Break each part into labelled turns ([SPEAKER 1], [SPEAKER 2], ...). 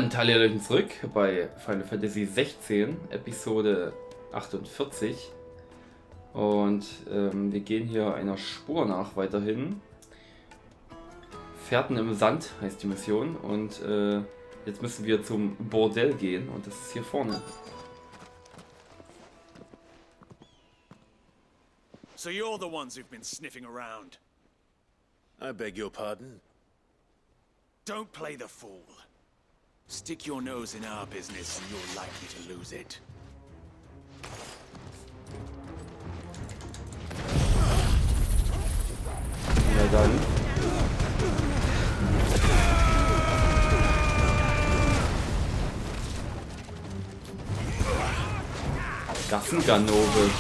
[SPEAKER 1] Und Hallöchen zurück bei Final Fantasy XVI, Episode 48. Und wir gehen hier einer Spur nach weiterhin. Fährten im Sand heißt die Mission. Und jetzt müssen wir zum Bordell gehen. Und das ist hier vorne.
[SPEAKER 2] So you're the ones who've been sniffing around.
[SPEAKER 3] I beg your pardon?
[SPEAKER 2] Don't play the fool. Stick your nose in our business and you're likely to lose it.
[SPEAKER 1] Na dann. Gassenganove.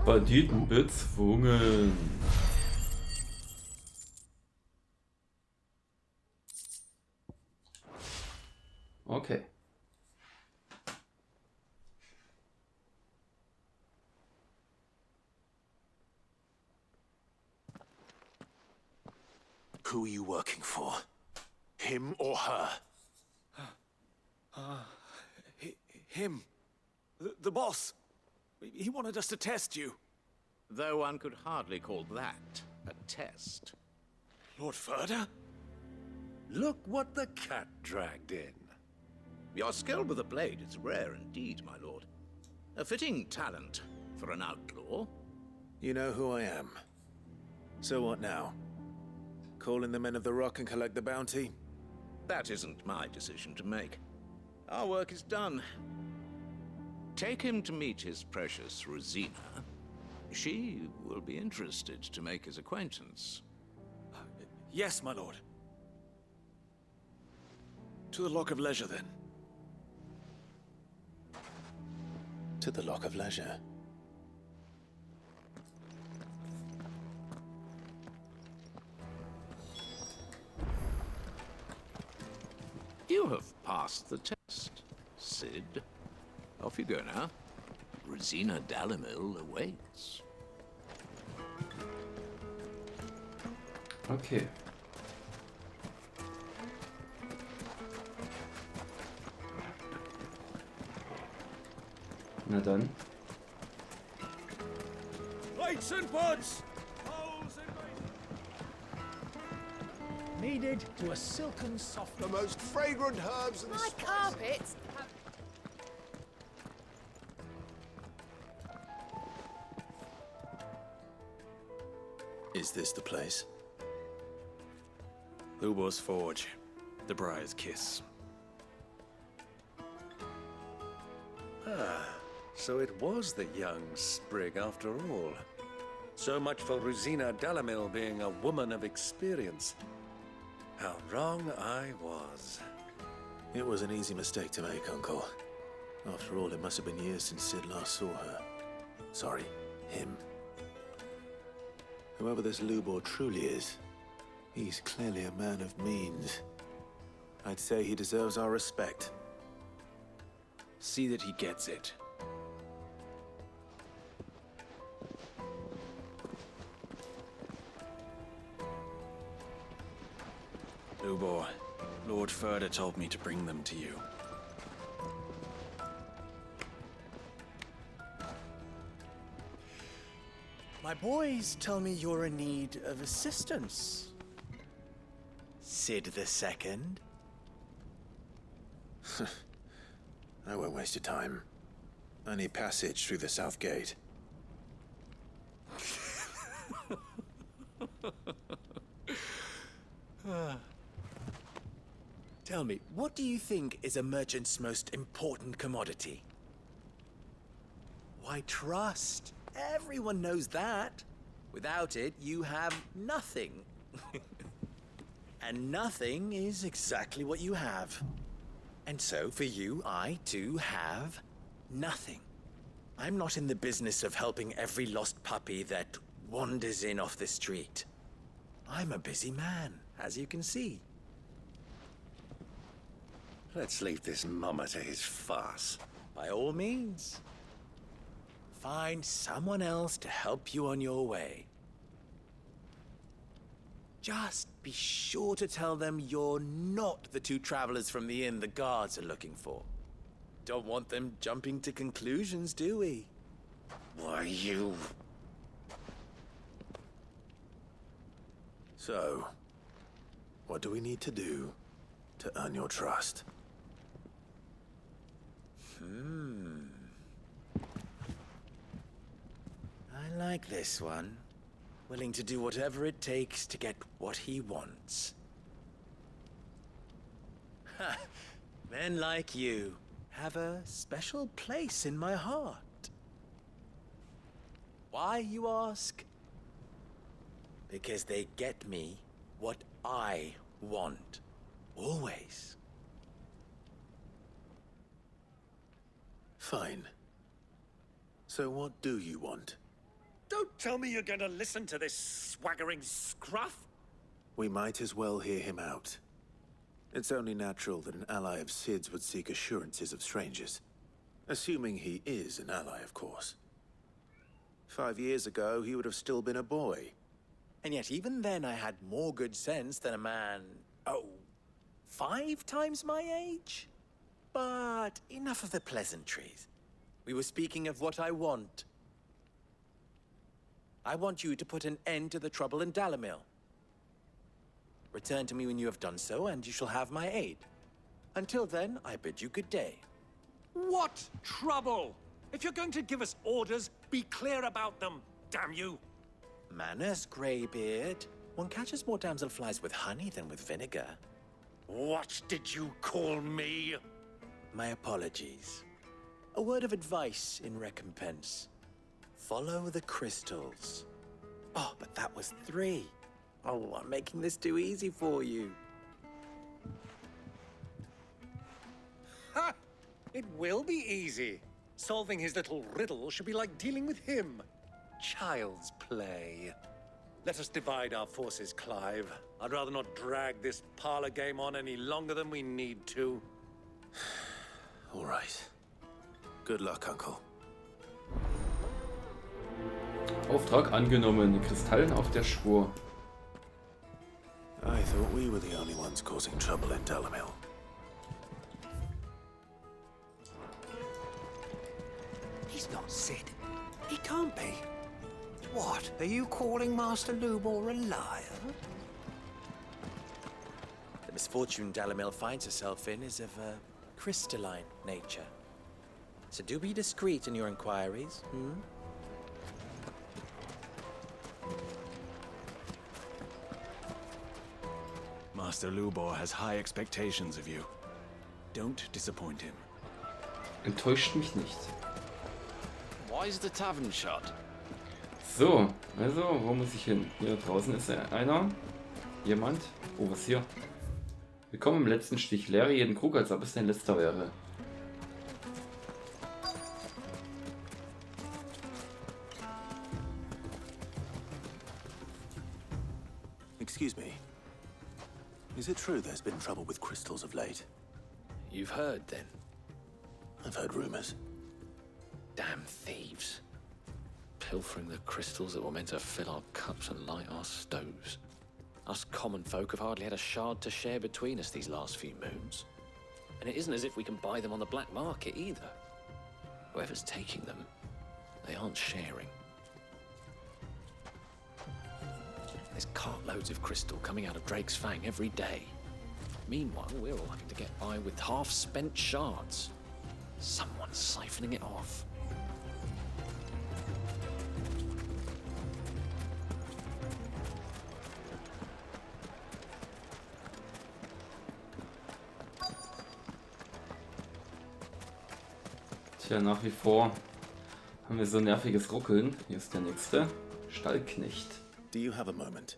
[SPEAKER 1] Banditen bezwungen. Okay.
[SPEAKER 3] Who are you working for? Him or her?
[SPEAKER 2] Him. The boss. He wanted us to test you.
[SPEAKER 4] Though one could hardly call that a test.
[SPEAKER 2] Lord Furder?
[SPEAKER 3] Look what the cat dragged in.
[SPEAKER 4] Your skill with the blade is rare indeed, my lord. A fitting talent for an outlaw.
[SPEAKER 3] You know who I am. So what now? Call in the men of the Rock and collect the bounty?
[SPEAKER 4] That isn't my decision to make. Our work is done. Take him to meet his precious Rosina. She will be interested to make his acquaintance.
[SPEAKER 2] Yes, my lord. To the Lock of Leisure, then.
[SPEAKER 3] To the Lock of Leisure.
[SPEAKER 4] You have passed the test, Sid. Off you go now. Rosina Dalimil awaits.
[SPEAKER 1] Okay. Na dann.
[SPEAKER 2] Lights and buds!
[SPEAKER 5] Kneaded to a silken soft.
[SPEAKER 6] The most fragrant herbs and
[SPEAKER 7] My carpets have...
[SPEAKER 3] Is this the place?
[SPEAKER 2] Ubor's Forge. The Briar's Kiss.
[SPEAKER 6] So it was the young sprig after all. So much for Rosina Dalimil being a woman of experience. How wrong I was.
[SPEAKER 3] It was an easy mistake to make, Uncle. After all, it must have been years since Sid last saw her. Sorry, him. Whoever this Lubor truly is, he's clearly a man of means. I'd say he deserves our respect.
[SPEAKER 2] See that he gets it. Lubor, Lord Furder told me to bring them to you.
[SPEAKER 5] My boys tell me you're in need of assistance. Sid the Second?
[SPEAKER 3] I won't waste your time. I need passage through the south gate.
[SPEAKER 5] Tell me, what do you think is a merchant's most important commodity? Why, trust. Everyone knows that. Without it, you have nothing. And nothing is exactly what you have. And so, for you, I, too, have nothing. I'm not in the business of helping every lost puppy that wanders in off the street. I'm a busy man, as you can see.
[SPEAKER 6] Let's leave this mummer to his farce.
[SPEAKER 5] By all means. Find someone else to help you on your way. Just be sure to tell them you're not the two travelers from the inn the guards are looking for. Don't want them jumping to conclusions, do we?
[SPEAKER 6] Why, you...
[SPEAKER 3] So, what do we need to do to earn your trust?
[SPEAKER 5] I like this one. Willing to do whatever it takes to get what he wants. Ha! Men like you have a special place in my heart. Why, you ask? Because they get me what I want. Always.
[SPEAKER 3] Fine. So what do you want?
[SPEAKER 6] Don't tell me you're going to listen to this swaggering scruff!
[SPEAKER 3] We might as well hear him out. It's only natural that an ally of Sid's would seek assurances of strangers. Assuming he is an ally, of course. 5 years ago, he would have still been a boy.
[SPEAKER 5] And yet even then I had more good sense than a man, 5 times my age? But enough of the pleasantries. We were speaking of what I want. I want you to put an end to the trouble in Dalamil. Return to me when you have done so, and you shall have my aid. Until then, I bid you good day.
[SPEAKER 6] What trouble? If you're going to give us orders, be clear about them, damn you!
[SPEAKER 5] Manners, Greybeard. One catches more damselflies with honey than with vinegar.
[SPEAKER 6] What did you call me?
[SPEAKER 5] My apologies. A word of advice in recompense. Follow the crystals. Oh, but that was 3. Oh, I'm making this too easy for you.
[SPEAKER 6] Ha! It will be easy. Solving his little riddle should be like dealing with him. Child's play. Let us divide our forces, Clive. I'd rather not drag this parlor game on any longer than we need to.
[SPEAKER 3] All right. Good luck, Uncle.
[SPEAKER 1] Auftrag angenommen. Kristallen auf der Spur.
[SPEAKER 3] I thought we were the only ones causing trouble in Dalamil.
[SPEAKER 7] He's not Sid. He can't be. What? Are you calling Master Lubor a liar?
[SPEAKER 5] The misfortune Dalamil finds herself in is of a crystalline nature. So do be discreet in your inquiries,
[SPEAKER 2] Master Lubor has high expectations of you. Don't disappoint him.
[SPEAKER 1] Enttäuscht mich nicht.
[SPEAKER 8] Why is the tavern shut?
[SPEAKER 1] So, also, wo muss ich hin? Hier draußen ist einer. Jemand. Oh, was hier? Willkommen im letzten Stich. Leere jeden Krug, als ob es dein letzter wäre.
[SPEAKER 3] Excuse me. Is it true there's been trouble with crystals of late?
[SPEAKER 8] You've heard, then?
[SPEAKER 3] I've heard rumors.
[SPEAKER 8] Damn thieves. Pilfering the crystals that were meant to fill our cups and light our stoves. Us common folk have hardly had a shard to share between us these last few moons. And it isn't as if we can buy them on the black market either. Whoever's taking them, they aren't sharing. There's cartloads of crystal coming out of Drake's Fang every day. Meanwhile, we're all having to get by with half-spent shards. Someone's siphoning it off.
[SPEAKER 1] Tja, nach wie vor Haben wir so ein nerviges Ruckeln. Hier ist der nächste. Stallknecht.
[SPEAKER 3] Do you have a moment?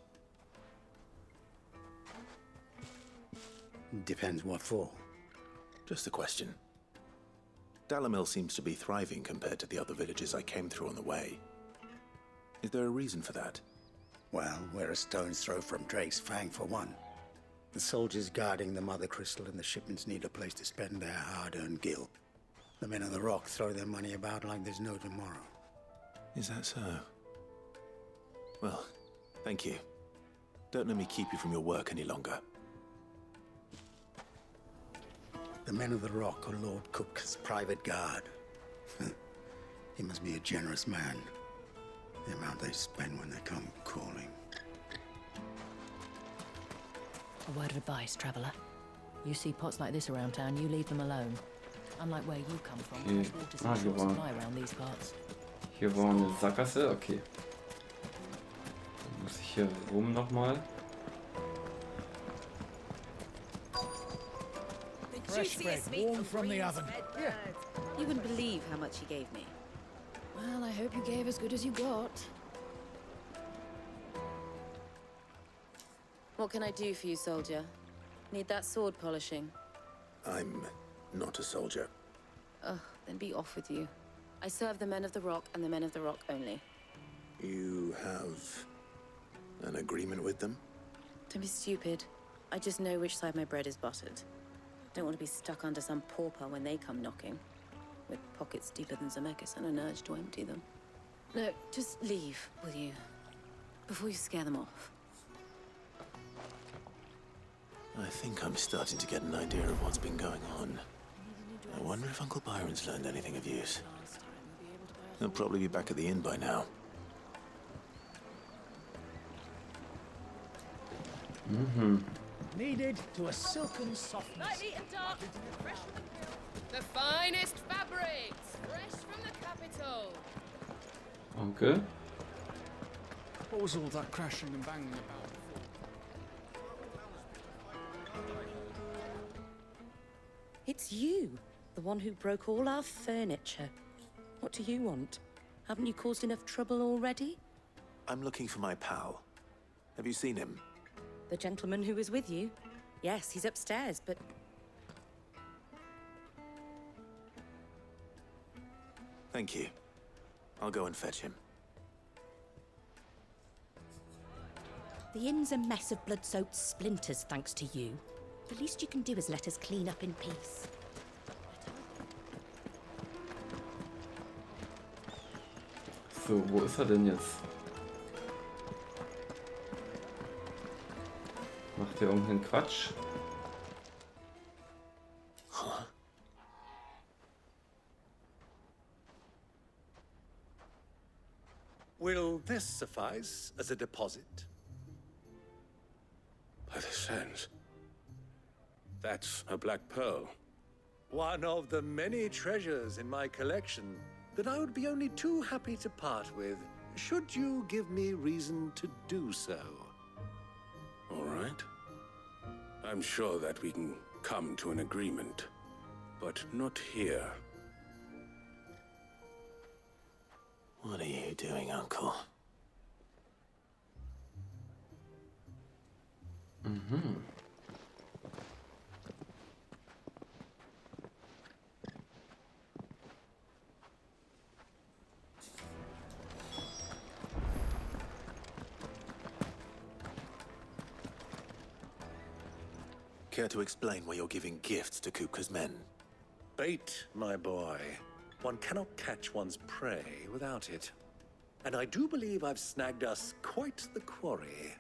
[SPEAKER 7] Depends what for.
[SPEAKER 3] Just a question. Dalamil seems to be thriving compared to the other villages I came through on the way. Is there a reason for that?
[SPEAKER 7] Well, we're a stone's throw from Drake's Fang for one. The soldiers guarding the Mother Crystal and the shipments need a place to spend their hard-earned gil. The men of the Rock throw their money about like there's no tomorrow.
[SPEAKER 3] Is that so? Well, thank you. Don't let me keep you from your work any longer.
[SPEAKER 7] The men of the Rock are Lord Cook's private guard. He must be a generous man. The amount they spend when they come calling.
[SPEAKER 9] A word of advice, traveller. You see pots like this around town, you leave them alone. Unlike where you come from,
[SPEAKER 1] Okay.
[SPEAKER 9] fresh water's in short supply around these parts.
[SPEAKER 1] Hier war eine Sackgasse. Okay. Dann muss ich hier rum nochmal.
[SPEAKER 10] Fresh bread, warm from the oven. Yeah.
[SPEAKER 11] You wouldn't believe how much he gave me.
[SPEAKER 9] Well, I hope you gave as good as you got.
[SPEAKER 11] What can I do for you, soldier? Need that sword polishing?
[SPEAKER 3] I'm not a soldier.
[SPEAKER 11] Ugh, then be off with you. I serve the men of the Rock and the men of the Rock only.
[SPEAKER 3] You have an agreement with them?
[SPEAKER 11] Don't be stupid. I just know which side my bread is buttered. Don't want to be stuck under some pauper when they come knocking. With pockets deeper than Zemeckis and an urge to empty them. No, just leave, will you? Before you scare them off.
[SPEAKER 3] I think I'm starting to get an idea of what's been going on. I wonder if Uncle Byron's learned anything of use. He'll probably be back at the inn by now.
[SPEAKER 10] Needed to a silken softness.
[SPEAKER 9] Lightly and dark, fresh from the mill. The finest fabrics, fresh from the capital.
[SPEAKER 1] Danke.
[SPEAKER 10] What was all that crashing and banging about before?
[SPEAKER 11] It's you, the one who broke all our furniture. What do you want? Haven't you caused enough trouble already?
[SPEAKER 3] I'm looking for my pal. Have you seen him?
[SPEAKER 11] The gentleman who was with you? Yes, he's upstairs, but...
[SPEAKER 3] Thank you. I'll go and fetch him.
[SPEAKER 12] The inn's a mess of blood-soaked splinters, thanks to you. The least you can do is let us clean up in peace.
[SPEAKER 1] So, wo ist er denn jetzt? Macht er irgendeinen Quatsch?
[SPEAKER 6] Will this suffice as a deposit?
[SPEAKER 13] By the sands. That's a black pearl.
[SPEAKER 6] One of the many treasures in my collection that I would be only too happy to part with, should you give me reason to do so.
[SPEAKER 13] All right. I'm sure that we can come to an agreement, but not here.
[SPEAKER 3] What are you doing, Uncle? Care to explain why you're giving gifts to Kupka's men?
[SPEAKER 6] Bait, my boy. One cannot catch one's prey without it. And I do believe I've snagged us quite the quarry.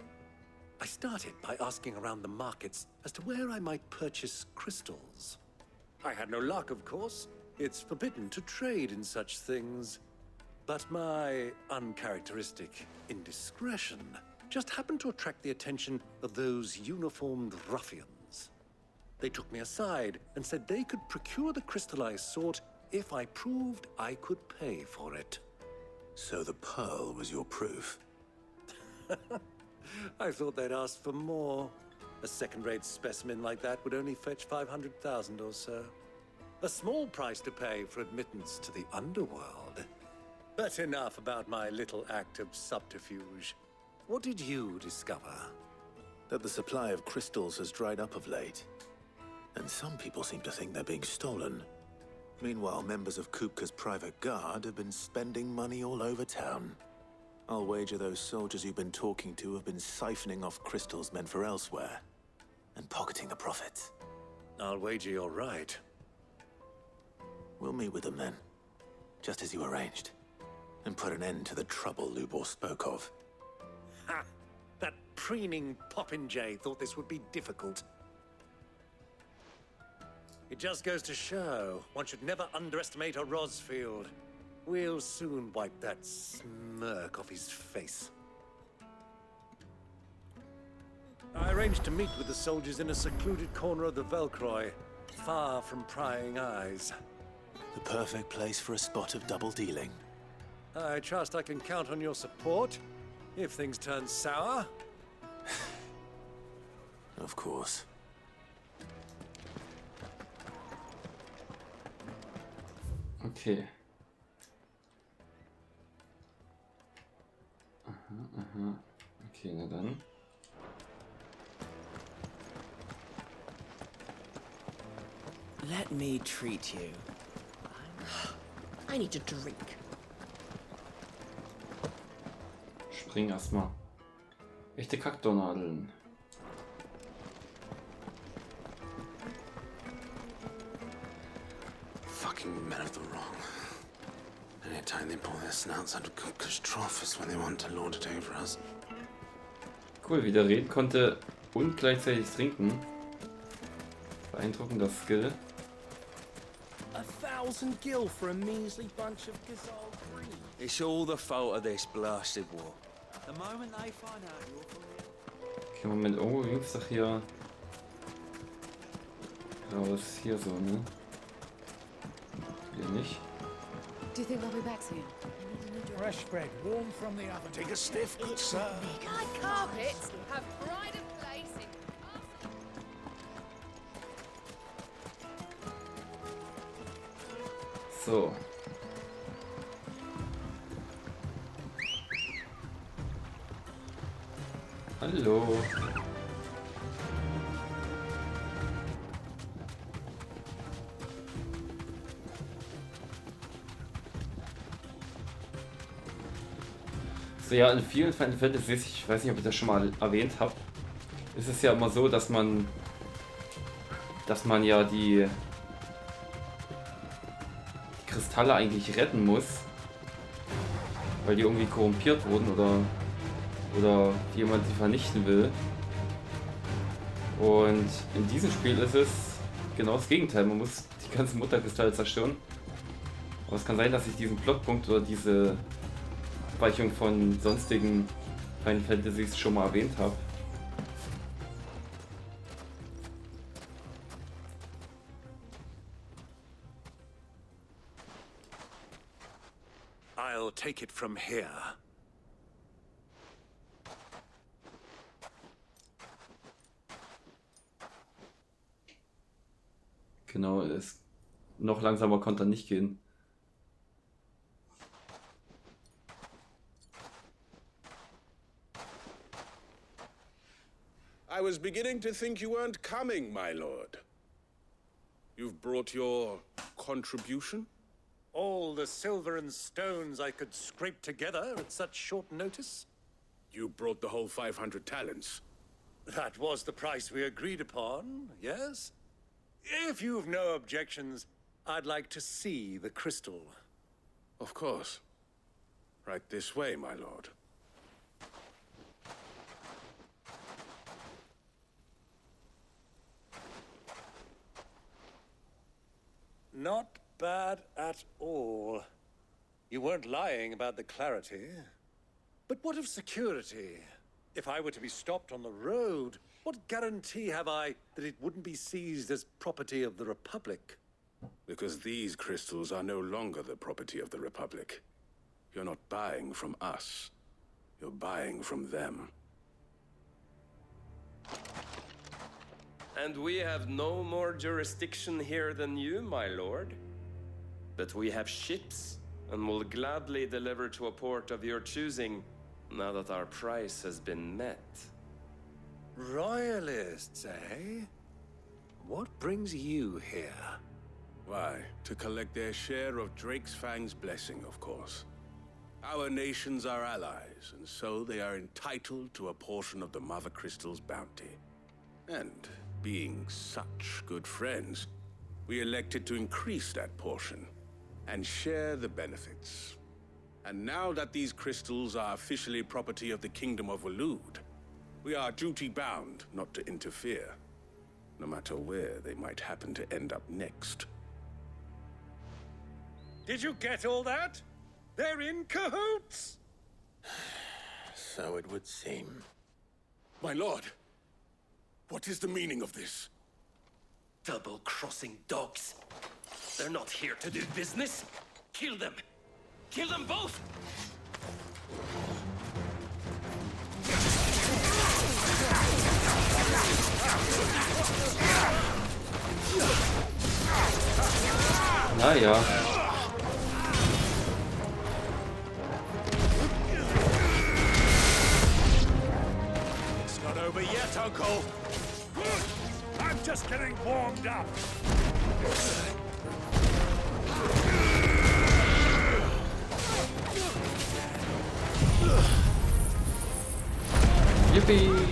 [SPEAKER 6] I started by asking around the markets as to where I might purchase crystals. I had no luck, of course. It's forbidden to trade in such things. But my uncharacteristic indiscretion just happened to attract the attention of those uniformed ruffians. They took me aside and said they could procure the crystal I sought if I proved I could pay for it.
[SPEAKER 3] So the pearl was your proof?
[SPEAKER 6] I thought they'd ask for more. A second-rate specimen like that would only fetch 500,000 or so. A small price to pay for admittance to the underworld. But enough about my little act of subterfuge. What did you discover?
[SPEAKER 3] That the supply of crystals has dried up of late. And some people seem to think they're being stolen. Meanwhile, members of Kupka's private guard have been spending money all over town. I'll wager those soldiers you've been talking to have been siphoning off crystals meant for elsewhere, and pocketing the profits.
[SPEAKER 6] I'll wager you're right.
[SPEAKER 3] We'll meet with them then, just as you arranged, and put an end to the trouble Lubor spoke of.
[SPEAKER 6] Ha! That preening popinjay thought this would be difficult. It just goes to show, one should never underestimate a Rosfield. We'll soon wipe that smirk off his face. I arranged to meet with the soldiers in a secluded corner of the Velcroy, far from prying eyes.
[SPEAKER 3] The perfect place for a spot of double dealing.
[SPEAKER 6] I trust I can count on your support, if things turn sour.
[SPEAKER 3] Of course.
[SPEAKER 1] Okay. Aha. Okay, na dann.
[SPEAKER 14] Let me treat you.
[SPEAKER 12] I need a drink.
[SPEAKER 1] Spring erstmal. Echte Kaktornadeln.
[SPEAKER 13] Fucking men of the wrong. Anytime they pull their snouts out of Kupka's trough is when they want to lord it over us.
[SPEAKER 1] Cool, wie der reden konnte und gleichzeitig trinken. Beeindruckender Skill.
[SPEAKER 14] 1,000 gil for a measly bunch of Gazal green.
[SPEAKER 15] It's all the fault of this blasted war.
[SPEAKER 10] The moment they find out you're from here.
[SPEAKER 1] Okay, Moment, irgendwo ging's doch hier raus. Hier so, ne? Hier nicht.
[SPEAKER 11] Do you think they'll be back soon?
[SPEAKER 10] Fresh bread, warm from the oven.
[SPEAKER 5] Take a stiff, good sir.
[SPEAKER 11] Like carpets have pride of place in.
[SPEAKER 1] So. Hallo. So, ja, in vielen Final Fantasies, ich weiß nicht, ob ich das schon mal erwähnt habe, ist es ja immer so, dass man ja die Kristalle eigentlich retten muss, weil die irgendwie korrumpiert wurden oder jemand sie vernichten will. Und in diesem Spiel ist es genau das Gegenteil, man muss die ganzen Mutterkristalle zerstören. Aber es kann sein, dass ich diesen Plotpunkt oder diese Abweichung von sonstigen Final Fantasies schon mal erwähnt habe.
[SPEAKER 6] I'll take it from here.
[SPEAKER 1] Genau, noch langsamer konnte er nicht gehen.
[SPEAKER 13] I was beginning to think you weren't coming, my lord. You've brought your contribution?
[SPEAKER 6] All the silver and stones I could scrape together at such short notice?
[SPEAKER 13] You brought the whole 500 talents.
[SPEAKER 6] That was the price we agreed upon, yes? If you've no objections, I'd like to see the crystal.
[SPEAKER 13] Of course. Right this way, my lord.
[SPEAKER 6] Not bad at all. You weren't lying about the clarity. But what of security? If I were to be stopped on the road, what guarantee have I that it wouldn't be seized as property of the Republic?
[SPEAKER 13] Because these crystals are no longer the property of the Republic. You're not buying from us. You're buying from them.
[SPEAKER 15] And we have no more jurisdiction here than you, my lord. But we have ships and will gladly deliver to a port of your choosing now that our price has been met.
[SPEAKER 6] Royalists, eh? What brings you here?
[SPEAKER 13] Why, to collect their share of Drake's Fang's blessing, of course. Our nations are allies, and so they are entitled to a portion of the Mother Crystal's bounty. And being such good friends, we elected to increase that portion and share the benefits. And now that these crystals are officially property of the Kingdom of Waloed, we are duty-bound not to interfere, no matter where they might happen to end up next.
[SPEAKER 6] Did you get all that? They're in cahoots!
[SPEAKER 3] So it would seem.
[SPEAKER 13] My lord, what is the meaning of this?
[SPEAKER 15] Double-crossing dogs. They're not here to do business. Kill them! Kill them both!
[SPEAKER 1] Naja.
[SPEAKER 6] It's not over yet, Uncle. I'm just getting warmed up.
[SPEAKER 1] Yippee!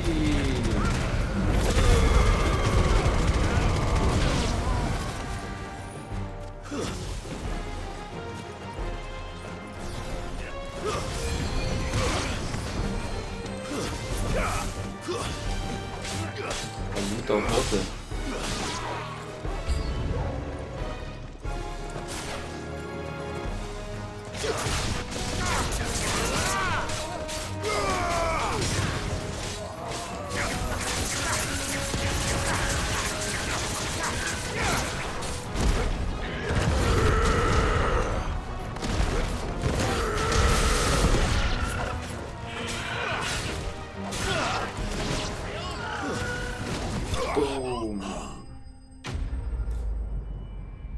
[SPEAKER 1] Ein guter Worte.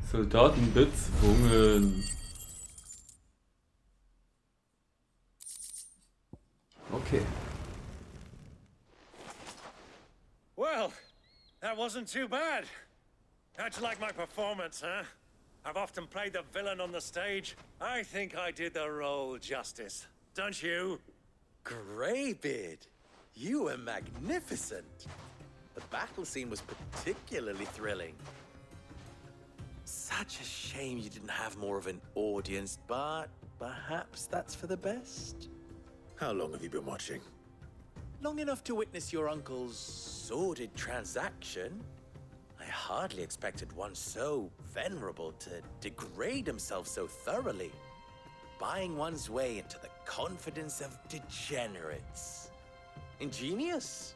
[SPEAKER 1] Soldaten bezwungen. Okay.
[SPEAKER 6] Well, that wasn't too bad. How'd you like my performance, huh? I've often played the villain on the stage. I think I did the role justice. Don't you?
[SPEAKER 5] Greybeard, you were magnificent. The battle scene was particularly thrilling. Such a shame you didn't have more of an audience, but perhaps that's for the best.
[SPEAKER 3] How long have you been watching?
[SPEAKER 5] Long enough to witness your uncle's sordid transaction. I hardly expected one so venerable to degrade himself so thoroughly. Buying one's way into the confidence of degenerates. Ingenious.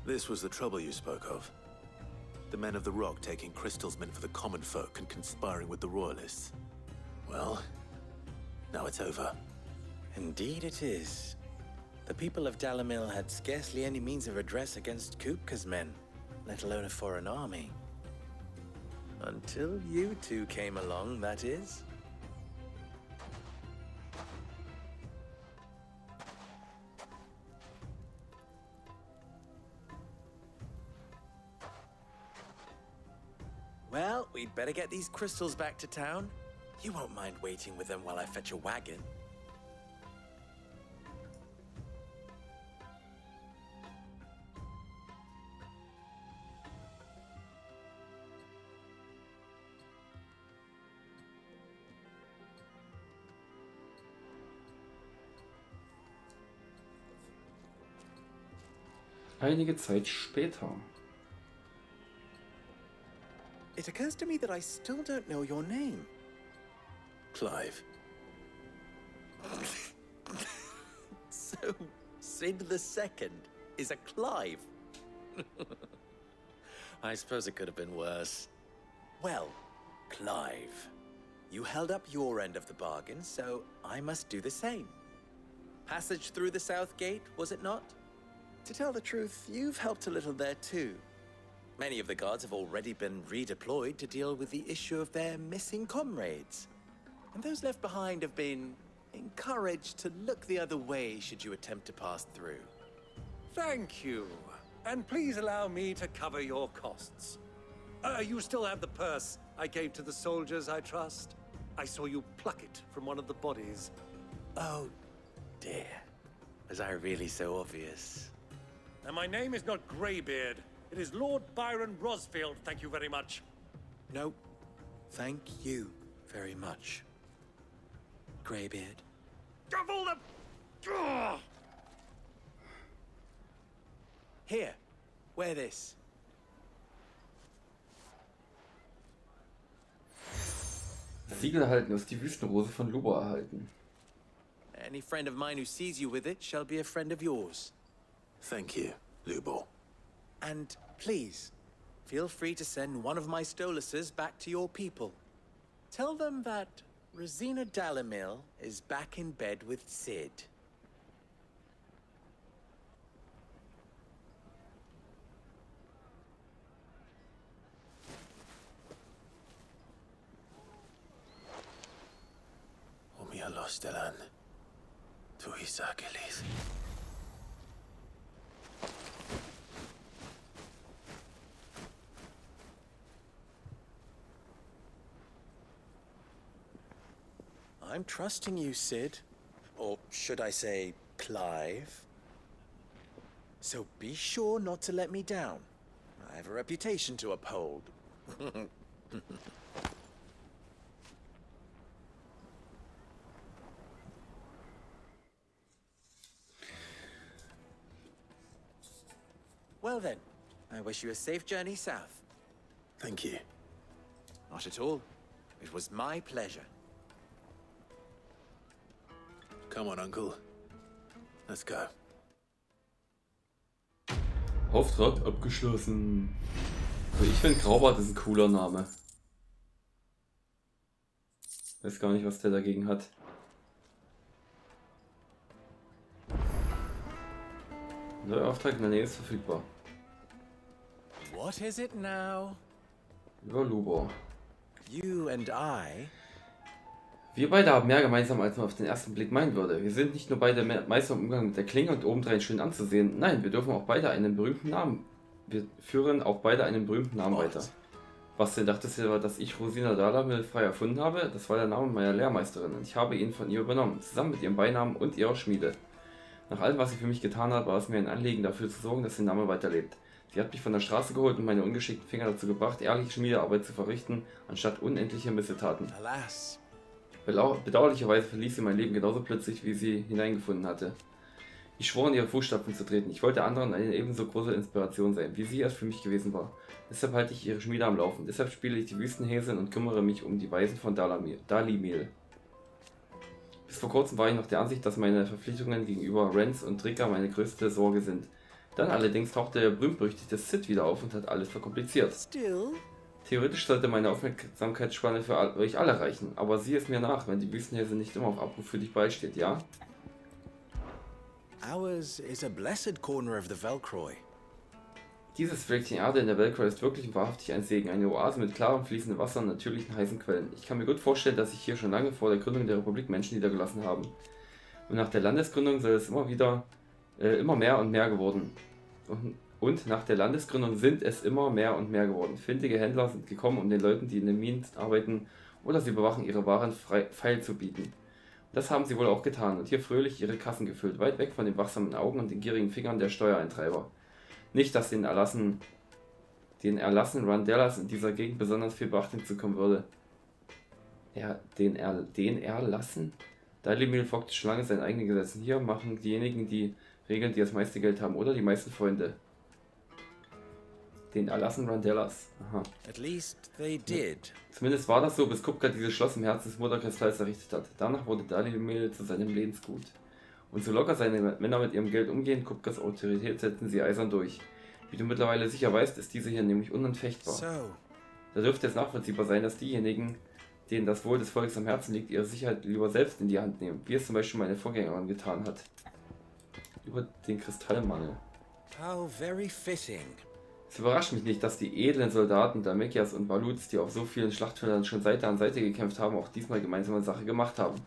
[SPEAKER 3] This was the trouble you spoke of. The men of the Rock taking crystals meant for the common folk and conspiring with the Royalists. Well, now it's over.
[SPEAKER 5] Indeed it is. The people of Dalamil had scarcely any means of redress against Kupka's men, let alone a foreign army. Until you two came along, that is. Well, we'd better get these crystals back to town. You won't mind waiting with them while I fetch a wagon.
[SPEAKER 1] Einige Zeit später.
[SPEAKER 5] It occurs to me that I still don't know your name.
[SPEAKER 3] Clive.
[SPEAKER 5] So, Sid the Second is a Clive. I suppose it could have been worse. Well, Clive, you held up your end of the bargain, so I must do the same. Passage through the South Gate, was it not? To tell the truth, you've helped a little there too. Many of the guards have already been redeployed to deal with the issue of their missing comrades. and those left behind have been encouraged to look the other way should you attempt to pass through.
[SPEAKER 6] Thank you. And please allow me to cover your costs. You still have the purse I gave to the soldiers, I trust? I saw you pluck it from one of the bodies.
[SPEAKER 5] Oh, dear. Was I really so obvious?
[SPEAKER 6] And my name is not Greybeard. It is Lord Byron Rosfield, thank you very much.
[SPEAKER 5] No, thank you very much, Greybeard.
[SPEAKER 6] Of all the... Ugh!
[SPEAKER 5] Here, wear this.
[SPEAKER 1] Siegel erhalten, aus die Wüstenrose von Lubo erhalten.
[SPEAKER 5] Any friend of mine who sees you with it shall be a friend of yours.
[SPEAKER 3] Thank you, Lubo.
[SPEAKER 5] And please, feel free to send one of my Stoluses back to your people. Tell them that Rosina Dalamil is back in bed with Sid.
[SPEAKER 3] Stelan. Tu Isakelis.
[SPEAKER 5] I'm trusting you, Sid. Or should I say, Clive. So be sure not to let me down. I have a reputation to uphold. Well then, I wish you a safe journey south.
[SPEAKER 3] Thank you.
[SPEAKER 5] Not at all. It was my pleasure.
[SPEAKER 3] Come on, Uncle. Let's go.
[SPEAKER 1] Auftrag abgeschlossen. Also ich finde Graubart ist ein cooler Name. Weiß gar nicht, was der dagegen hat. Neuer Auftrag in der Nähe ist verfügbar.
[SPEAKER 5] What is it now?
[SPEAKER 1] Über Lubo.
[SPEAKER 5] You and I.
[SPEAKER 1] Wir beide haben mehr gemeinsam, als man auf den ersten Blick meinen würde. Wir sind nicht nur beide Meister im Umgang mit der Klinge und obendrein schön anzusehen. Nein, wir dürfen auch beide einen berühmten Namen. Wir führen auch beide einen berühmten Namen weiter. Was denn, dachtest du, dass ich Rosina Dalamil frei erfunden habe? Das war der Name meiner Lehrmeisterin und ich habe ihn von ihr übernommen, zusammen mit ihrem Beinamen und ihrer Schmiede. Nach allem, was sie für mich getan hat, war es mir ein Anliegen, dafür zu sorgen, dass der Name weiterlebt. Sie hat mich von der Straße geholt und meine ungeschickten Finger dazu gebracht, ehrliche Schmiedearbeit zu verrichten, anstatt unendliche Missetaten.
[SPEAKER 5] Alas.
[SPEAKER 1] Bedauerlicherweise verließ sie mein Leben genauso plötzlich, wie sie hineingefunden hatte. Ich schwor, in ihre Fußstapfen zu treten. Ich wollte anderen eine ebenso große Inspiration sein, wie sie es für mich gewesen war. Deshalb halte ich ihre Schmiede am Laufen. Deshalb spiele ich die Wüstenhäsin und kümmere mich um die Weisen von Dalimil. Bis vor kurzem war ich noch der Ansicht, dass meine Verpflichtungen gegenüber Renz und Trika meine größte Sorge sind. Dann allerdings tauchte der berühmt-berüchtigte Sid wieder auf und hat alles verkompliziert. Theoretisch sollte meine Aufmerksamkeitsspanne für euch alle reichen, aber sieh es mir nach, wenn die Wüstenhäsin nicht immer auf Abruf für dich beisteht, ja?
[SPEAKER 5] Ours is a blessed corner of the Velcroy.
[SPEAKER 1] Dieses Fleckchen Erde in der Velcroy ist wirklich und wahrhaftig ein Segen, eine Oase mit klarem fließendem Wasser und natürlichen heißen Quellen. Ich kann mir gut vorstellen, dass sich hier schon lange vor der Gründung der Republik Menschen niedergelassen haben. Und nach der Landesgründung soll es immer mehr und mehr geworden. Und nach der Landesgründung sind es immer mehr und mehr geworden. Findige Händler sind gekommen, um den Leuten, die in den Minen arbeiten oder sie bewachen, ihre Waren feil zu bieten. Das haben sie wohl auch getan und hier fröhlich ihre Kassen gefüllt, weit weg von den wachsamen Augen und den gierigen Fingern der Steuereintreiber. Nicht, dass den Erlassen Randellas in dieser Gegend besonders viel Beachtung zukommen würde. Den Erlassen? Dalimil folgt schon lange seinen eigenen Gesetzen. Hier machen diejenigen die Regeln, die das meiste Geld haben oder die meisten Freunde. Den Erlassen Randellas. Aha.
[SPEAKER 5] At least they did.
[SPEAKER 1] Zumindest war das so, bis Kupka dieses Schloss im Herzen des Mutterkristalls errichtet hat. Danach wurde Dalimil zu seinem Lebensgut. Und so locker seine Männer mit ihrem Geld umgehen, Kupkas Autorität setzen sie eisern durch. Wie du mittlerweile sicher weißt, ist diese hier nämlich unanfechtbar.
[SPEAKER 5] So.
[SPEAKER 1] Da dürfte es nachvollziehbar sein, dass diejenigen, denen das Wohl des Volkes am Herzen liegt, ihre Sicherheit lieber selbst in die Hand nehmen, wie es zum Beispiel meine Vorgängerin getan hat. Über den Kristallmangel.
[SPEAKER 5] How very fitting.
[SPEAKER 1] Es überrascht mich nicht, dass die edlen Soldaten Damekias und Baluds, die auf so vielen Schlachtfeldern schon Seite an Seite gekämpft haben, auch diesmal gemeinsame Sache gemacht haben.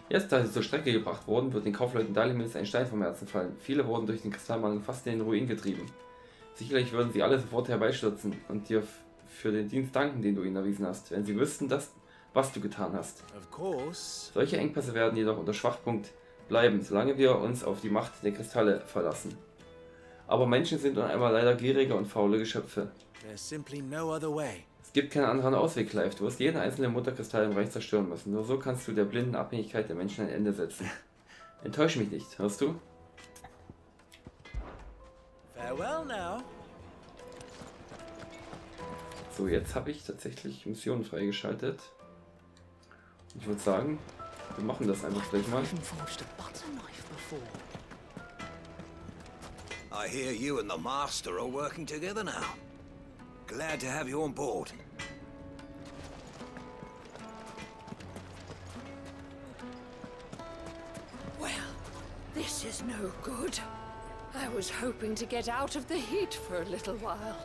[SPEAKER 1] Jetzt, da sie zur Strecke gebracht wurden, wird den Kaufleuten Dalimils ein Stein vom Herzen fallen. Viele wurden durch den Kristallmangel fast in den Ruin getrieben. Sicherlich würden sie alle sofort herbeistürzen und dir für den Dienst danken, den du ihnen erwiesen hast, wenn sie wüssten, was du getan hast. Solche Engpässe werden jedoch unser Schwachpunkt bleiben, solange wir uns auf die Macht der Kristalle verlassen. Aber Menschen sind nun einmal leider gierige und faule Geschöpfe. Es gibt keinen anderen Ausweg, Clive. Du wirst jeden einzelnen Mutterkristall im Reich zerstören müssen. Nur so kannst du der blinden Abhängigkeit der Menschen ein Ende setzen. Enttäusche mich nicht, hörst du?
[SPEAKER 5] Farewell now.
[SPEAKER 1] So, jetzt habe ich tatsächlich Missionen freigeschaltet. Ich würde sagen, wir machen das einfach gleich mal.
[SPEAKER 16] I hear you and the Master are working together now. Glad to have you on board.
[SPEAKER 17] Well, this is no good. I was hoping to get out of the heat for a little while.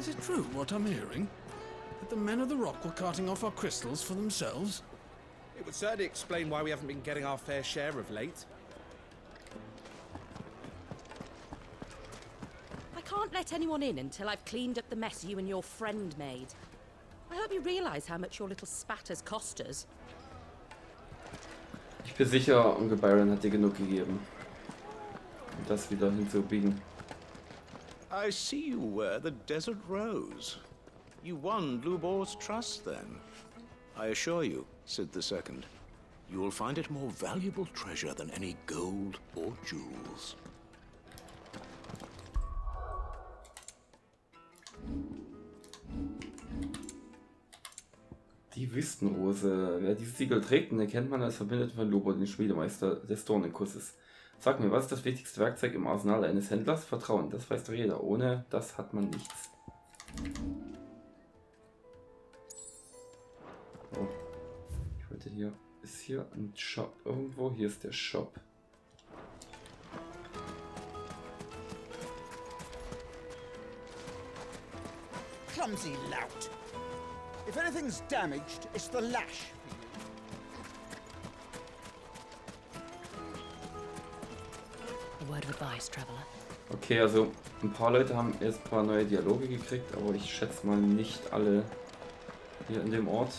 [SPEAKER 10] Is it true what I'm hearing? That the men of the Rock were carting off our crystals for themselves?
[SPEAKER 14] It would certainly explain why we haven't been getting our fair share of late.
[SPEAKER 12] I can't let anyone in until I've cleaned up the mess you and your friend made. I hope you realize how much your little spatters cost us.
[SPEAKER 1] Ich bin sicher, Onkel Byron hat dir genug gegeben, um das wieder hinzubiegen.
[SPEAKER 4] I see you wear the Desert Rose. You won Lubor's trust then. I assure you, Sid II, you will find it more valuable treasure than any gold or jewels.
[SPEAKER 1] Die Wüstenrose. Wer dieses Siegel trägt, den erkennt man als Verbündeten von Lubor, den Schmiedemeister des Dornenkusses. Sag mir, was ist das wichtigste Werkzeug im Arsenal eines Händlers? Vertrauen, das weiß doch jeder. Ohne das hat man nichts. Oh. Ich wollte hier... Ist hier ein Shop irgendwo? Hier ist der Shop.
[SPEAKER 18] Clumsy lout. If anything's damaged, it's the lash.
[SPEAKER 9] A word of advice, traveler.
[SPEAKER 1] Okay, also ein paar Leute haben erst ein paar neue Dialoge gekriegt, aber ich schätze mal nicht alle hier in dem Ort.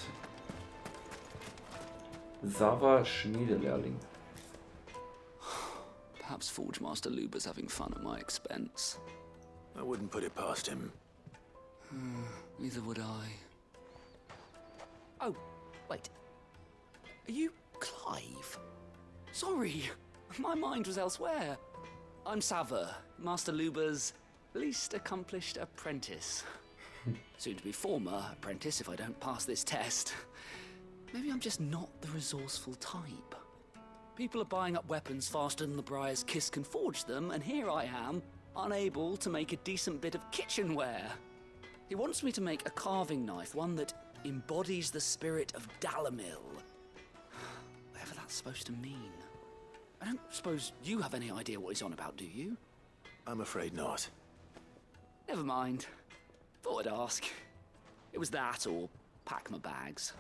[SPEAKER 1] Sava Schmiedelehrling.
[SPEAKER 19] Perhaps Forge Master Luber's having fun at my expense.
[SPEAKER 3] I wouldn't put it past him.
[SPEAKER 19] Neither would I.
[SPEAKER 20] Oh, wait. Are you Clive?
[SPEAKER 19] Sorry, my mind was elsewhere. I'm Sava, Master Luber's least accomplished apprentice. Soon to be former apprentice if I don't pass this test. Maybe I'm just not the resourceful type. People are buying up weapons faster than the Briar's Kiss can forge them, and here I am, unable to make a decent bit of kitchenware. He wants me to make a carving knife, one that embodies the spirit of Dalimil. Whatever that's supposed to mean. I don't suppose you have any idea what he's on about, do you?
[SPEAKER 3] I'm afraid not.
[SPEAKER 19] Never mind. Thought I'd ask. It was that or pack my bags.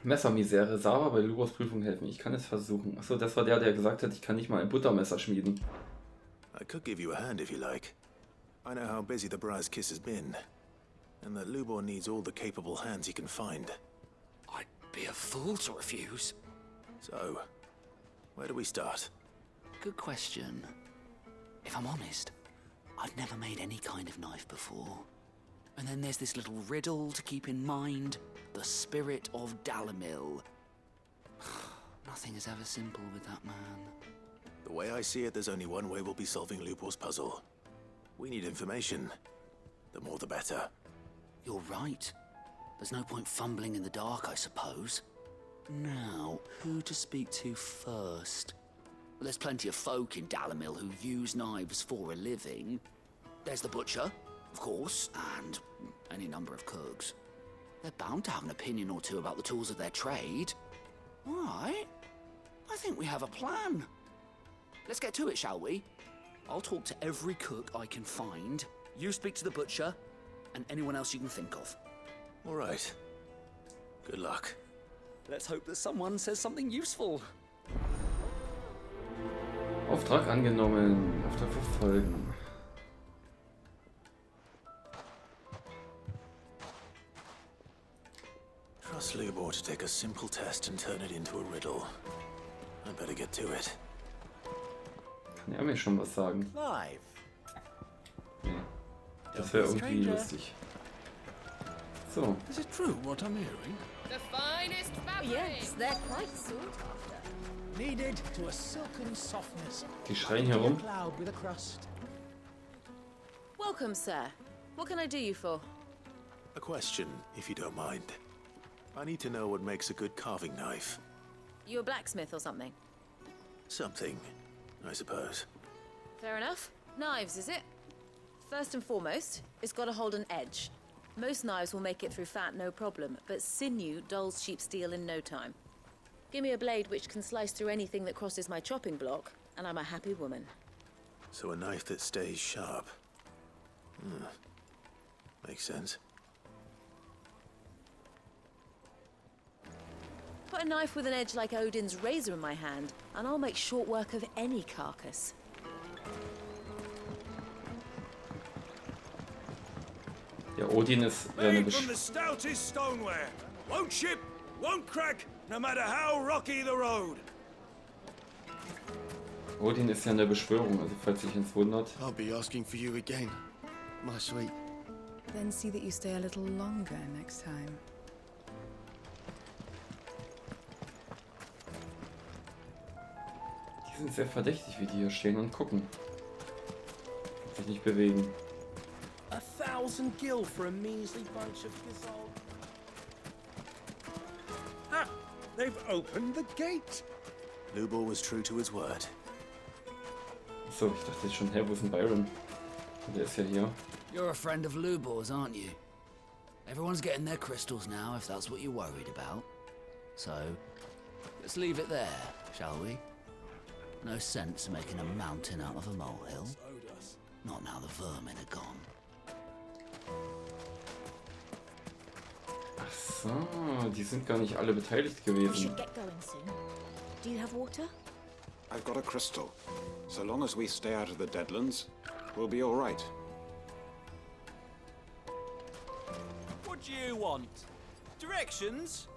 [SPEAKER 1] Messermisere. Sava bei Lubors Prüfung helfen. Ich kann es versuchen. Achso, das war der gesagt hat, ich kann nicht mal ein Buttermesser schmieden.
[SPEAKER 3] I could give you a hand if you like. I know how busy the Briar's Kiss has been, and that Lubor needs all the capable hands he can find.
[SPEAKER 19] I'd be a fool to refuse.
[SPEAKER 3] So, where do we start?
[SPEAKER 19] Good question. If I'm honest, I've never made any kind of knife before. And then there's this little riddle to keep in mind. The spirit of Dalimil. Nothing is ever simple with that man.
[SPEAKER 3] The way I see it, there's only one way we'll be solving Lubor's puzzle. We need information. The more the better.
[SPEAKER 19] You're right. There's no point fumbling in the dark, I suppose. Now, who to speak to first? There's plenty of folk in Dalimil who use knives for a living. There's the butcher, of course, and any number of cooks. They're bound to have an opinion or two about the tools of their trade. All right. I think we have a plan. Let's get to it, shall we? I'll talk to every cook I can find. You speak to the butcher, and anyone else you can think of.
[SPEAKER 3] All right. Good luck.
[SPEAKER 19] Let's hope that someone says something useful.
[SPEAKER 1] Auftrag angenommen. Auftrag verfolgen.
[SPEAKER 3] Trust Lubor to take a simple test and turn it into a riddle. I better get to it.
[SPEAKER 1] Kann er mir schon was sagen?
[SPEAKER 5] Live.
[SPEAKER 1] Ja. Das wäre irgendwie lustig. So.
[SPEAKER 10] Is it true what I'm hearing?
[SPEAKER 17] The finest fabric.
[SPEAKER 12] Yes, they're quite sought after.
[SPEAKER 18] Kneaded to a silken softness.
[SPEAKER 1] Die schreien hier rum.
[SPEAKER 18] Cloud with a crust.
[SPEAKER 11] Welcome, sir. What can I do you for?
[SPEAKER 3] A question, if you don't mind. I need to know what makes a good carving knife.
[SPEAKER 11] You a blacksmith or something?
[SPEAKER 3] Something, I suppose.
[SPEAKER 11] Fair enough. Knives, is it? First and foremost, it's got to hold an edge. Most knives will make it through fat, no problem, but sinew dulls cheap steel in no time. Give me a blade which can slice through anything that crosses my chopping block, and I'm a happy woman.
[SPEAKER 3] So a knife that stays sharp. Makes sense.
[SPEAKER 11] Put a knife with an edge like Odin's razor in my hand, and I'll make short work of any carcass.
[SPEAKER 1] Ja, Odin ist eine
[SPEAKER 2] Made from the stoutest stoneware. Won't chip, won't crack, no matter how rocky the road.
[SPEAKER 1] Odin ist ja eine Beschwörung, also falls ihr uns wundert.
[SPEAKER 21] I'll be asking for you again, my sweet.
[SPEAKER 22] Then see that you stay a little longer next time.
[SPEAKER 1] Die sind sehr verdächtig, wie die hier stehen und gucken. Sich nicht bewegen.
[SPEAKER 14] 1,000 gil for a measly bunch of Gizol.
[SPEAKER 6] Ah! They've opened the gate!
[SPEAKER 3] Lubor was true to his word.
[SPEAKER 1] So, ich dachte jetzt schon, hey, wo ist denn Byron? Der ist ja hier.
[SPEAKER 19] You're a friend of Lubor's, aren't you? Everyone's getting their crystals now, if that's what you're worried about. So, let's leave it there, shall we? No sense making a mountain out of a molehill. Not now the vermin are gone.
[SPEAKER 1] Ach so, die sind gar nicht alle beteiligt
[SPEAKER 12] We
[SPEAKER 1] gewesen.
[SPEAKER 12] should get going soon. Do you have water?
[SPEAKER 23] I've got a crystal. So long as we stay out of the Deadlands, we'll be all right.
[SPEAKER 14] What do you want? Directions?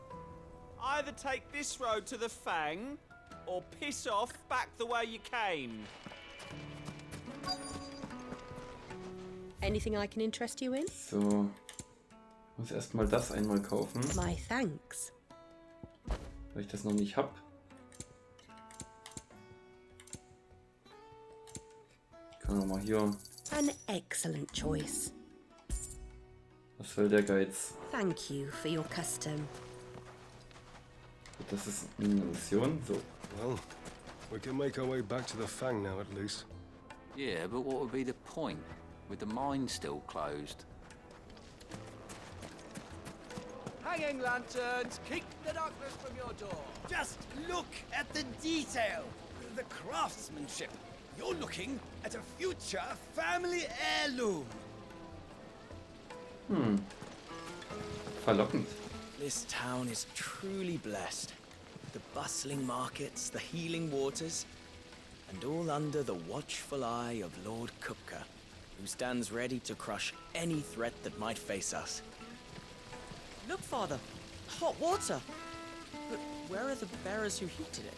[SPEAKER 14] Either take this road to the Fang, or piss off back the way you came.
[SPEAKER 12] Anything I can interest you in?
[SPEAKER 1] So, muss erstmal das einmal kaufen,
[SPEAKER 12] My thanks.
[SPEAKER 1] weil ich das noch nicht hab. Kann man mal hier.
[SPEAKER 12] An excellent choice.
[SPEAKER 1] Was soll der Geiz?
[SPEAKER 12] Thank you for your custom.
[SPEAKER 1] Das ist eine Mission. So.
[SPEAKER 24] Well, we can make our way back to the Fang now at least.
[SPEAKER 25] Yeah, but what would be the point, with the mine still closed?
[SPEAKER 14] Hanging lanterns, keep the darkness from your door.
[SPEAKER 18] Just look at the detail, the craftsmanship. You're looking at a future family heirloom.
[SPEAKER 1] Verlockend.
[SPEAKER 5] This town is truly blessed. The bustling markets, the healing waters, and all under the watchful eye of Lord Kupka, who stands ready to crush any threat that might face us.
[SPEAKER 14] Look, Father, hot water. But where are the bearers who heated it?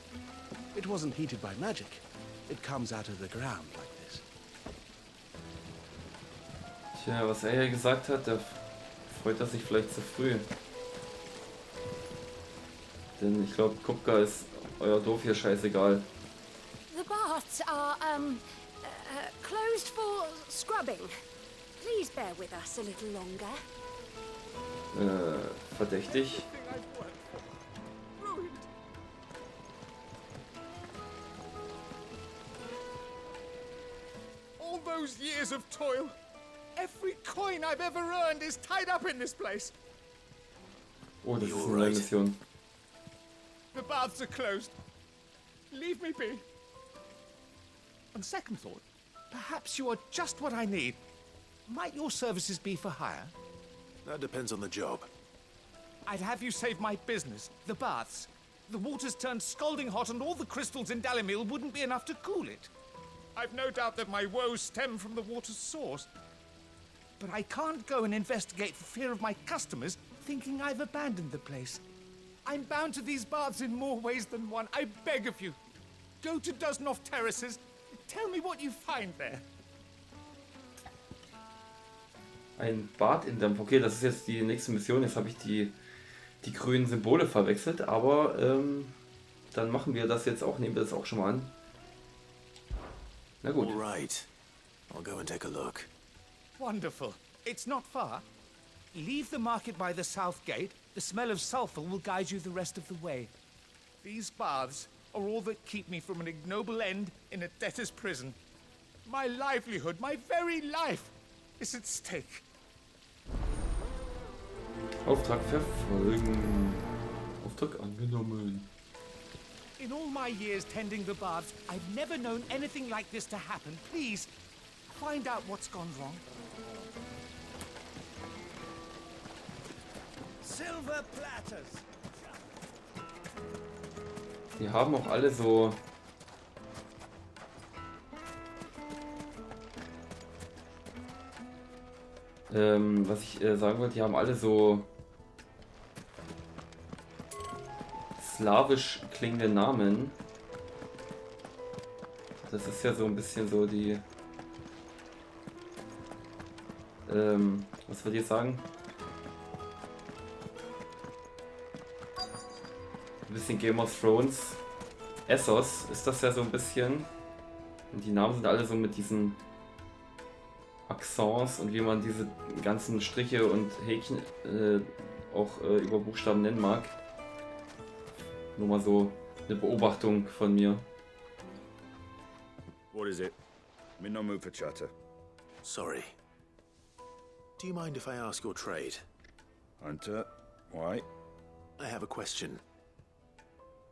[SPEAKER 26] It wasn't heated by magic. It comes out of the ground like this.
[SPEAKER 1] Tja, was er ja gesagt hat, da freut er sich vielleicht zu früh. Denn ich glaube, Kupka ist euer Dorf hier scheißegal.
[SPEAKER 17] The baths are, closed for scrubbing. Please bear with us a little longer.
[SPEAKER 1] Verdächtig.
[SPEAKER 27] All those years of toil, every coin I've ever earned is tied up in this place.
[SPEAKER 1] Oh, das ist eine neue Mission.
[SPEAKER 27] The baths are closed. Leave me be. On second thought, perhaps you are just what I need. Might your services be for hire?
[SPEAKER 3] That depends on the job.
[SPEAKER 27] I'd have you save my business, the baths. The water's turned scalding hot and all the crystals in Dalimil wouldn't be enough to cool it. I've no doubt that my woes stem from the water's source. But I can't go and investigate for fear of my customers thinking I've abandoned the place. I'm bound to these baths in more ways than one. I beg of you. Go to Dusnov Terraces. Tell me what you find there.
[SPEAKER 1] Ein Bad in Dampf. Okay, das ist jetzt die nächste Mission. Jetzt habe ich die grünen Symbole verwechselt, aber dann machen wir das jetzt auch, nehmen wir das auch schon mal an. Na gut.
[SPEAKER 3] All right. I'll go and take a look.
[SPEAKER 27] Wonderful. It's not far. Leave the market by the south gate. The smell of sulfur will guide you the rest of the way. These baths are all that keep me from an ignoble end in a debtor's prison. My livelihood, my very life, is at stake.
[SPEAKER 1] Auftrag verfolgen. Auftrag angenommen.
[SPEAKER 27] In all my years tending the baths, I've never known anything like this to happen. Please, find out what's gone wrong.
[SPEAKER 18] Silver platters.
[SPEAKER 1] Die haben auch alle so was ich sagen wollte, die haben alle so slawisch klingende Namen. Das ist ja so ein bisschen so die was würde ich sagen? Ein bisschen Game of Thrones. Essos ist das ja so ein bisschen. Und die Namen sind alle so mit diesen Accents und wie man diese ganzen Striche und Häkchen auch über Buchstaben nennen mag. Nur mal so eine Beobachtung von mir.
[SPEAKER 23] What is it? I'm in no mood for chatter.
[SPEAKER 3] Sorry. Do you mind if I ask your trade?
[SPEAKER 23] Hunter, why?
[SPEAKER 3] I have a question.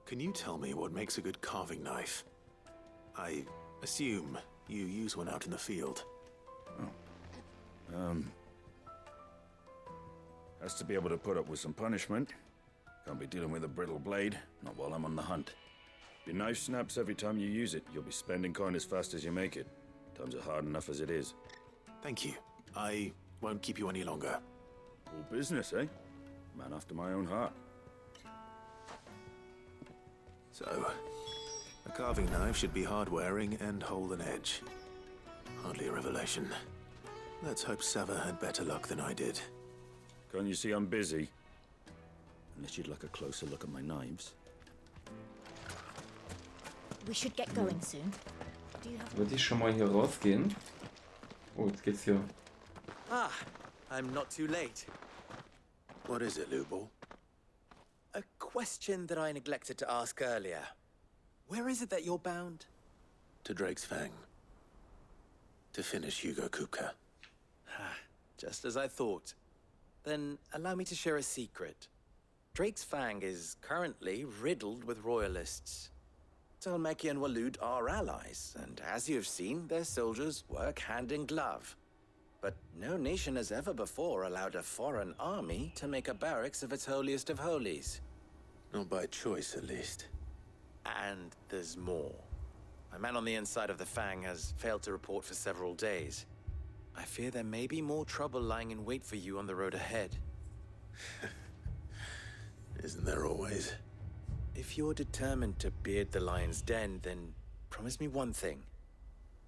[SPEAKER 3] Can you tell me what makes a good carving knife? I assume you use one out in the field.
[SPEAKER 23] Has to be able to put up with some punishment. Can't be dealing with a brittle blade, not while I'm on the hunt. Your knife snaps every time you use it. You'll be spending coin as fast as you make it. Times are hard enough as it is.
[SPEAKER 3] Thank you. I won't keep you any longer.
[SPEAKER 23] All business, eh? Man after my own heart.
[SPEAKER 3] So, a carving knife should be hard-wearing and hold an edge. Hardly a revelation. Let's hope Sava had better luck than I did.
[SPEAKER 23] Can't you see I'm busy? Unless you'd like a closer look at my knives.
[SPEAKER 12] We should get going soon. Do you have...
[SPEAKER 1] Würde ich schon mal hier rausgehen? Oh, jetzt geht's hier.
[SPEAKER 5] Ah, I'm not too late.
[SPEAKER 3] What is it, Lubor?
[SPEAKER 5] A question that I neglected to ask earlier. Where is it that you're bound?
[SPEAKER 3] To Drake's Fang. To finish Hugo Kupka.
[SPEAKER 5] Just as I thought. Then allow me to share a secret. Drake's Fang is currently riddled with royalists. Talmeki and Walud are allies, and as you have seen, their soldiers work hand in glove. But no nation has ever before allowed a foreign army to make a barracks of its holiest of holies.
[SPEAKER 3] Not by choice, at least.
[SPEAKER 5] And there's more. My man on the inside of the Fang has failed to report for several days. I fear there may be more trouble lying in wait for you on the road ahead.
[SPEAKER 3] Isn't there always?
[SPEAKER 5] If you're determined to beard the lion's den, then promise me one thing.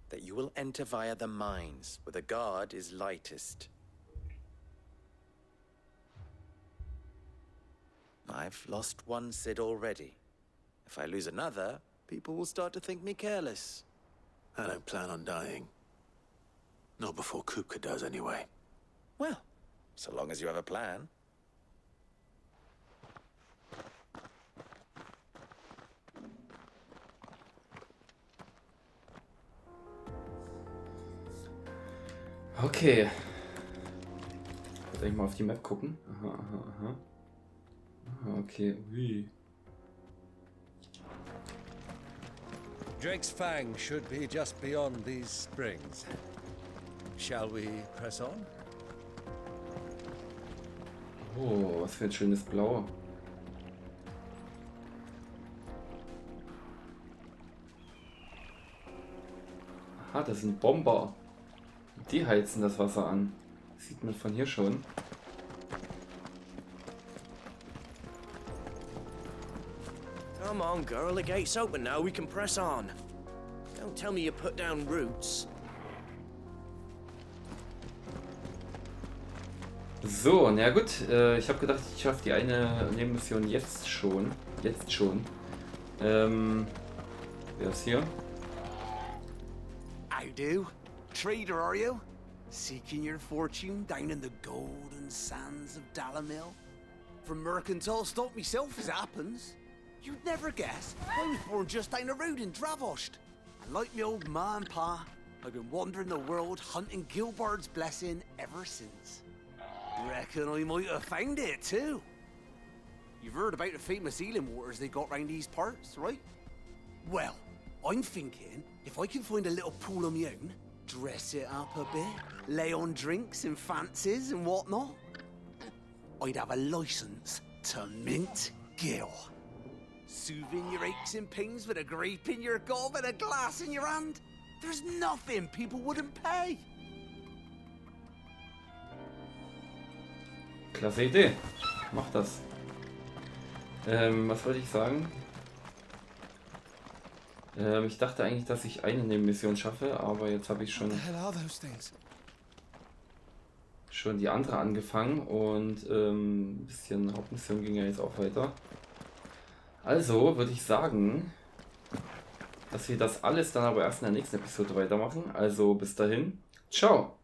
[SPEAKER 5] That you will enter via the mines, where the guard is lightest. I've lost one Cid already. If I lose another, people will start to think me careless.
[SPEAKER 3] I don't plan on dying. Not before Kupka does, anyway.
[SPEAKER 5] Well, so long as you have a plan.
[SPEAKER 1] Okay. Ich werde mal auf die Map gucken. Aha. Aha, okay. Ui.
[SPEAKER 6] Drake's Fang should be just beyond these springs. Shall we press on?
[SPEAKER 1] Oh, was für ein schönes Blau. Aha, das sind Bomber. Die heizen das Wasser an. Das sieht man von hier schon.
[SPEAKER 4] Come on, girl, the gate's open now, we can press on. Don't tell me you put down roots.
[SPEAKER 1] So, na gut, ich habe gedacht, ich schaffe die eine Nebenmission jetzt schon. Wer ist hier?
[SPEAKER 18] How do? Trader, are you? Seeking your fortune down in the golden sands of Dalamil? From mercantile stock myself, as it happens. You'd never guess, I was born just down the road in Dravost. And like me old ma and pa, I've been wandering the world hunting Gilbard's blessing ever since. Reckon I might have found it too. You've heard about the famous healing waters they got round these parts, right? Well, I'm thinking if I can find a little pool of my own, dress it up a bit, lay on drinks and fancies and whatnot, I'd have a license to mint Gil. Soothing your aches and pains with a grape in your gob and a glass in your hand. There's nothing people wouldn't pay.
[SPEAKER 1] Klasse Idee. Mach das. Was wollte ich sagen? Ich dachte eigentlich, dass ich eine Nebenmission schaffe, aber jetzt habe ich schon die andere angefangen und ein bisschen Hauptmission ging ja jetzt auch weiter. Also würde ich sagen, dass wir das alles dann aber erst in der nächsten Episode weitermachen. Also bis dahin, ciao!